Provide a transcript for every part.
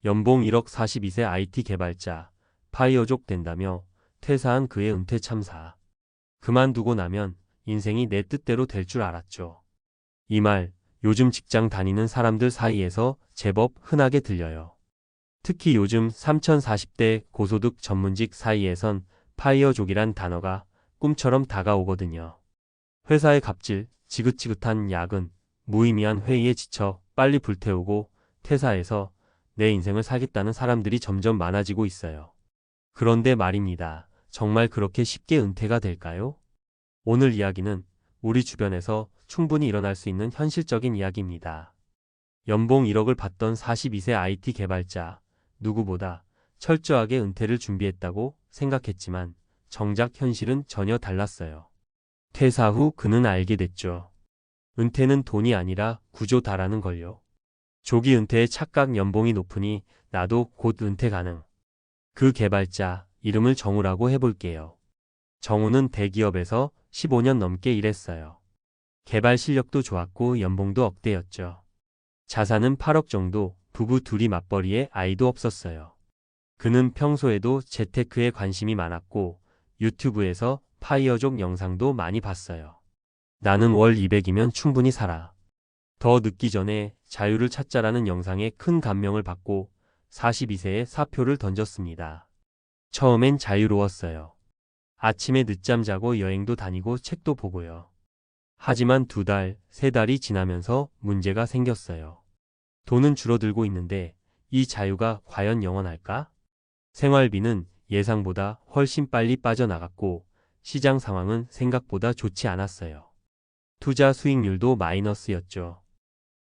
연봉 1억 42세 IT 개발자, 파이어족 된다며 퇴사한 그의 은퇴 참사. 그만두고 나면 인생이 내 뜻대로 될 줄 알았죠. 이 말, 요즘 직장 다니는 사람들 사이에서 제법 흔하게 들려요. 특히 요즘 3040대 고소득 전문직 사이에선 파이어족이란 단어가 꿈처럼 다가오거든요. 회사의 갑질, 지긋지긋한 야근, 무의미한 회의에 지쳐 빨리 불태우고 퇴사해서 내 인생을 살겠다는 사람들이 점점 많아지고 있어요. 그런데 말입니다. 정말 그렇게 쉽게 은퇴가 될까요? 오늘 이야기는 우리 주변에서 충분히 일어날 수 있는 현실적인 이야기입니다. 연봉 1억을 받던 42세 IT 개발자, 누구보다 철저하게 은퇴를 준비했다고 생각했지만 정작 현실은 전혀 달랐어요. 퇴사 후 그는 알게 됐죠. 은퇴는 돈이 아니라 구조다라는 걸요. 조기 은퇴의 착각 연봉이 높으니 나도 곧 은퇴 가능. 그 개발자, 이름을 정우라고 해볼게요. 정우는 대기업에서 15년 넘게 일했어요. 개발 실력도 좋았고 연봉도 억대였죠. 자산은 8억 정도, 부부 둘이 맞벌이에 아이도 없었어요. 그는 평소에도 재테크에 관심이 많았고 유튜브에서 파이어족 영상도 많이 봤어요. 나는 월 200이면 충분히 살아. 더 늦기 전에 자유를 찾자라는 영상에 큰 감명을 받고 42세에 사표를 던졌습니다. 처음엔 자유로웠어요. 아침에 늦잠 자고 여행도 다니고 책도 보고요. 하지만 2달, 3달이 지나면서 문제가 생겼어요. 돈은 줄어들고 있는데 이 자유가 과연 영원할까? 생활비는 예상보다 훨씬 빨리 빠져나갔고 시장 상황은 생각보다 좋지 않았어요. 투자 수익률도 마이너스였죠.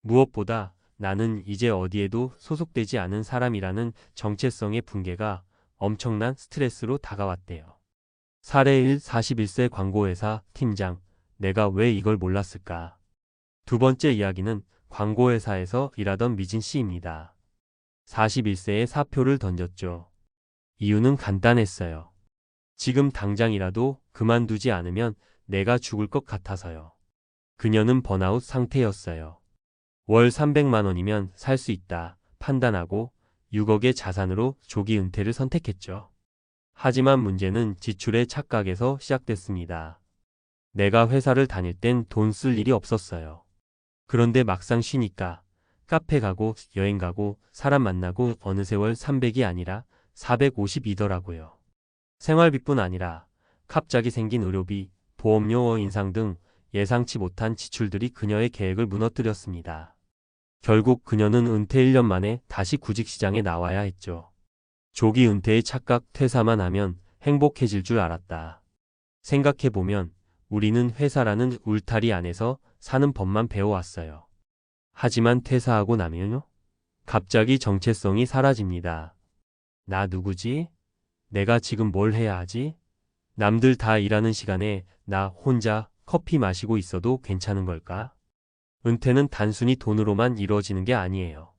무엇보다 나는 이제 어디에도 소속되지 않은 사람이라는 정체성의 붕괴가 엄청난 스트레스로 다가왔대요. 사례 1, 41세 광고회사 팀장, 내가 왜 이걸 몰랐을까? 두 번째 이야기는 광고회사에서 일하던 미진 씨입니다. 41세에 사표를 던졌죠. 이유는 간단했어요. 지금 당장이라도 그만두지 않으면 내가 죽을 것 같아서요. 그녀는 번아웃 상태였어요. 월 300만 원이면 살 수 있다 판단하고 6억의 자산으로 조기 은퇴를 선택했죠. 하지만 문제는 지출의 착각에서 시작됐습니다. 내가 회사를 다닐 땐 돈 쓸 일이 없었어요. 그런데 막상 쉬니까 카페 가고 여행 가고 사람 만나고 어느새 월 300이 아니라 450이더라고요. 생활비뿐 아니라 갑자기 생긴 의료비, 보험료 인상 등 예상치 못한 지출들이 그녀의 계획을 무너뜨렸습니다. 결국 그녀는 은퇴 1년 만에 다시 구직시장에 나와야 했죠. 조기 은퇴의 착각 퇴사만 하면 행복해질 줄 알았다. 생각해보면 우리는 회사라는 울타리 안에서 사는 법만 배워왔어요. 하지만 퇴사하고 나면요? 갑자기 정체성이 사라집니다. 나 누구지? 내가 지금 뭘 해야 하지? 남들 다 일하는 시간에 나 혼자 커피 마시고 있어도 괜찮은 걸까? 은퇴는 단순히 돈으로만 이루어지는 게 아니에요.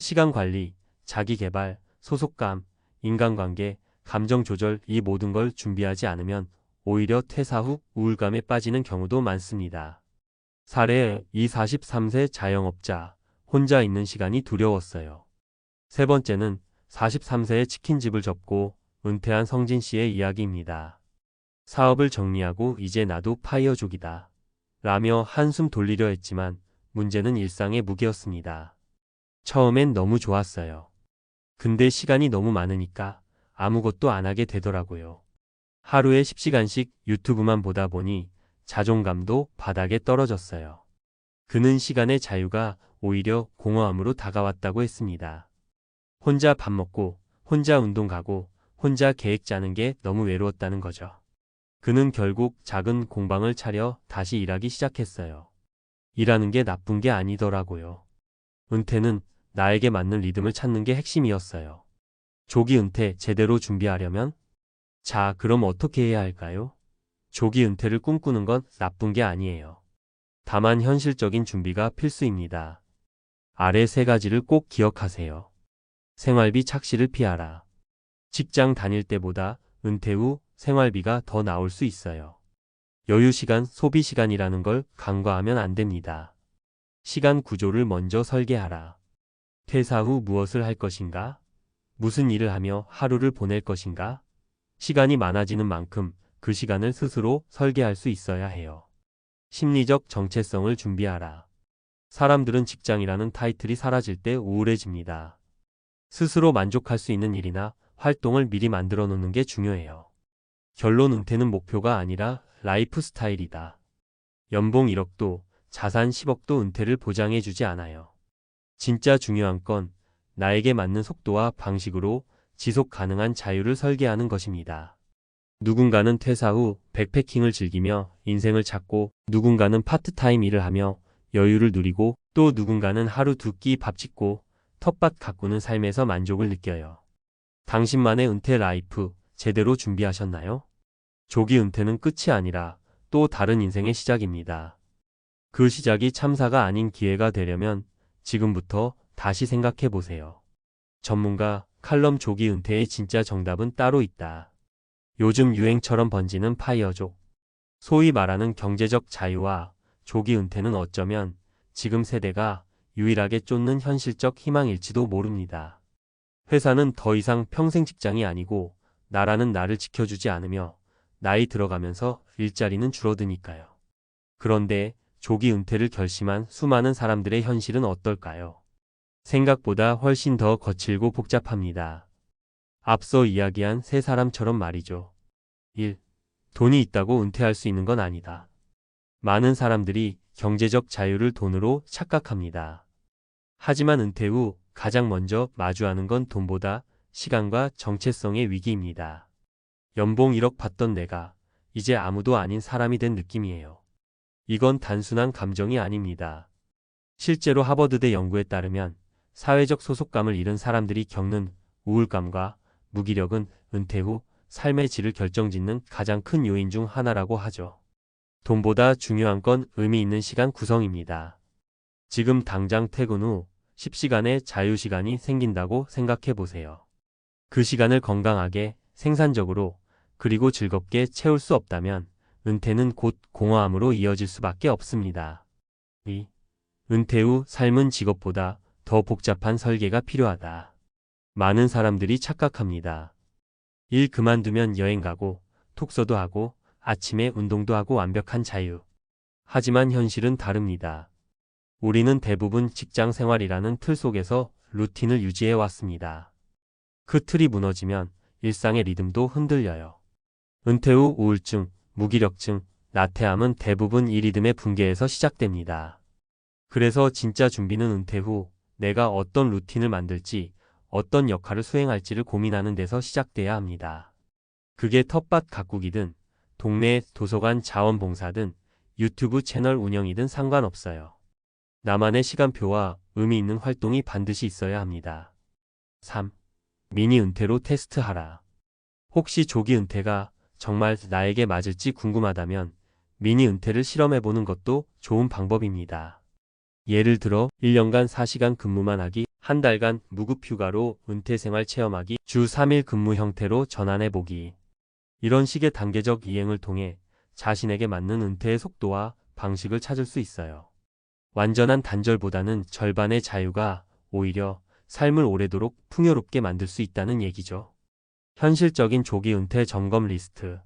시간 관리, 자기 개발, 소속감, 인간관계, 감정 조절 이 모든 걸 준비하지 않으면 오히려 퇴사 후 우울감에 빠지는 경우도 많습니다. 사례 2, 43세 자영업자, 혼자 있는 시간이 두려웠어요. 세 번째는 43세에 치킨집을 접고 은퇴한 성진 씨의 이야기입니다. 사업을 정리하고 이제 나도 파이어족이다 라며 한숨 돌리려 했지만 문제는 일상의 무게였습니다. 처음엔 너무 좋았어요. 근데 시간이 너무 많으니까 아무것도 안 하게 되더라고요. 하루에 10시간씩 유튜브만 보다 보니 자존감도 바닥에 떨어졌어요. 그는 시간의 자유가 오히려 공허함으로 다가왔다고 했습니다. 혼자 밥 먹고, 혼자 운동 가고, 혼자 계획 짜는 게 너무 외로웠다는 거죠. 그는 결국 작은 공방을 차려 다시 일하기 시작했어요. 일하는 게 나쁜 게 아니더라고요. 은퇴는 나에게 맞는 리듬을 찾는 게 핵심이었어요. 조기 은퇴 제대로 준비하려면? 자, 그럼 어떻게 해야 할까요? 조기 은퇴를 꿈꾸는 건 나쁜 게 아니에요. 다만 현실적인 준비가 필수입니다. 아래 3가지를 꼭 기억하세요. 생활비 착시를 피하라. 직장 다닐 때보다 은퇴 후 생활비가 더 나올 수 있어요. 여유시간, 소비시간이라는 걸 간과하면 안 됩니다. 시간 구조를 먼저 설계하라. 퇴사 후 무엇을 할 것인가? 무슨 일을 하며 하루를 보낼 것인가? 시간이 많아지는 만큼 그 시간을 스스로 설계할 수 있어야 해요. 심리적 정체성을 준비하라. 사람들은 직장이라는 타이틀이 사라질 때 우울해집니다. 스스로 만족할 수 있는 일이나 활동을 미리 만들어 놓는 게 중요해요. 결론 은퇴는 목표가 아니라 라이프 스타일이다. 연봉 1억도 자산 10억도 은퇴를 보장해 주지 않아요. 진짜 중요한 건 나에게 맞는 속도와 방식으로 지속 가능한 자유를 설계하는 것입니다. 누군가는 퇴사 후 백패킹을 즐기며 인생을 찾고, 누군가는 파트타임 일을 하며 여유를 누리고, 또 누군가는 하루 두 끼 밥 짓고 텃밭 가꾸는 삶에서 만족을 느껴요. 당신만의 은퇴 라이프 제대로 준비하셨나요? 조기 은퇴는 끝이 아니라 또 다른 인생의 시작입니다. 그 시작이 참사가 아닌 기회가 되려면 지금부터 다시 생각해 보세요. 전문가 칼럼 조기 은퇴의 진짜 정답은 따로 있다. 요즘 유행처럼 번지는 파이어족. 소위 말하는 경제적 자유와 조기 은퇴는 어쩌면 지금 세대가 유일하게 쫓는 현실적 희망일지도 모릅니다. 회사는 더 이상 평생 직장이 아니고 나라는 나를 지켜주지 않으며 나이 들어가면서 일자리는 줄어드니까요. 그런데 조기 은퇴를 결심한 수많은 사람들의 현실은 어떨까요? 생각보다 훨씬 더 거칠고 복잡합니다. 앞서 이야기한 세 사람처럼 말이죠. 1. 돈이 있다고 은퇴할 수 있는 건 아니다. 많은 사람들이 경제적 자유를 돈으로 착각합니다. 하지만 은퇴 후 가장 먼저 마주하는 건 돈보다 시간과 정체성의 위기입니다. 연봉 1억 받던 내가 이제 아무도 아닌 사람이 된 느낌이에요. 이건 단순한 감정이 아닙니다. 실제로 하버드대 연구에 따르면 사회적 소속감을 잃은 사람들이 겪는 우울감과 무기력은 은퇴 후 삶의 질을 결정짓는 가장 큰 요인 중 하나라고 하죠. 돈보다 중요한 건 의미 있는 시간 구성입니다. 지금 당장 퇴근 후 10시간의 자유시간이 생긴다고 생각해 보세요. 그 시간을 건강하게, 생산적으로, 그리고 즐겁게 채울 수 없다면 은퇴는 곧 공허함으로 이어질 수밖에 없습니다. 2. 은퇴 후 삶은 직업보다 더 복잡한 설계가 필요하다. 많은 사람들이 착각합니다. 일 그만두면 여행 가고, 톡서도 하고, 아침에 운동도 하고 완벽한 자유. 하지만 현실은 다릅니다. 우리는 대부분 직장 생활이라는 틀 속에서 루틴을 유지해 왔습니다. 그 틀이 무너지면 일상의 리듬도 흔들려요. 은퇴 후 우울증, 무기력증, 나태함은 대부분 이 리듬의 붕괴에서 시작됩니다. 그래서 진짜 준비는 은퇴 후 내가 어떤 루틴을 만들지, 어떤 역할을 수행할지를 고민하는 데서 시작돼야 합니다. 그게 텃밭 가꾸기든, 동네 도서관 자원봉사든, 유튜브 채널 운영이든 상관없어요. 나만의 시간표와 의미 있는 활동이 반드시 있어야 합니다. 3. 미니 은퇴로 테스트하라. 혹시 조기 은퇴가 정말 나에게 맞을지 궁금하다면 미니 은퇴를 실험해보는 것도 좋은 방법입니다. 예를 들어 1년간 4시간 근무만 하기, 한 달간 무급휴가로 은퇴생활 체험하기, 주 3일 근무 형태로 전환해보기. 이런 식의 단계적 이행을 통해 자신에게 맞는 은퇴의 속도와 방식을 찾을 수 있어요. 완전한 단절보다는 절반의 자유가 오히려 삶을 오래도록 풍요롭게 만들 수 있다는 얘기죠. 현실적인 조기 은퇴 점검 리스트.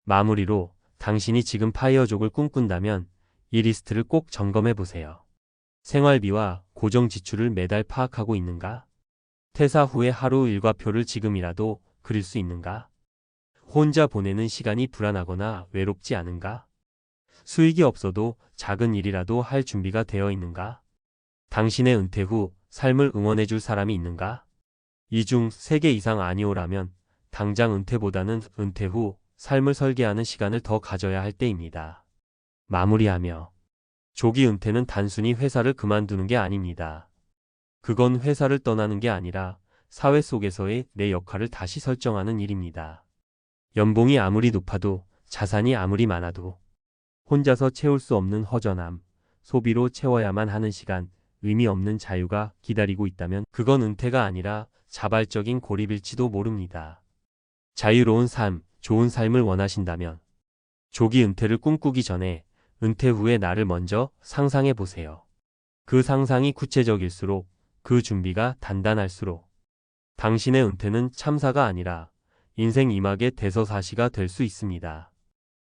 마무리로 당신이 지금 파이어족을 꿈꾼다면 이 리스트를 꼭 점검해 보세요. 생활비와 고정 지출을 매달 파악하고 있는가? 퇴사 후에 하루 일과표를 지금이라도 그릴 수 있는가? 혼자 보내는 시간이 불안하거나 외롭지 않은가? 수익이 없어도 작은 일이라도 할 준비가 되어 있는가? 당신의 은퇴 후 삶을 응원해 줄 사람이 있는가? 이 중 3개 이상 아니오라면 당장 은퇴보다는 은퇴 후 삶을 설계하는 시간을 더 가져야 할 때입니다. 마무리하며 조기 은퇴는 단순히 회사를 그만두는 게 아닙니다. 그건 회사를 떠나는 게 아니라 사회 속에서의 내 역할을 다시 설정하는 일입니다. 연봉이 아무리 높아도, 자산이 아무리 많아도, 혼자서 채울 수 없는 허전함, 소비로 채워야만 하는 시간, 의미 없는 자유가 기다리고 있다면 그건 은퇴가 아니라 자발적인 고립일지도 모릅니다. 자유로운 삶, 좋은 삶을 원하신다면 조기 은퇴를 꿈꾸기 전에 은퇴 후의 나를 먼저 상상해 보세요. 그 상상이 구체적일수록 그 준비가 단단할수록 당신의 은퇴는 참사가 아니라 인생 이막의 대서사시가 될 수 있습니다.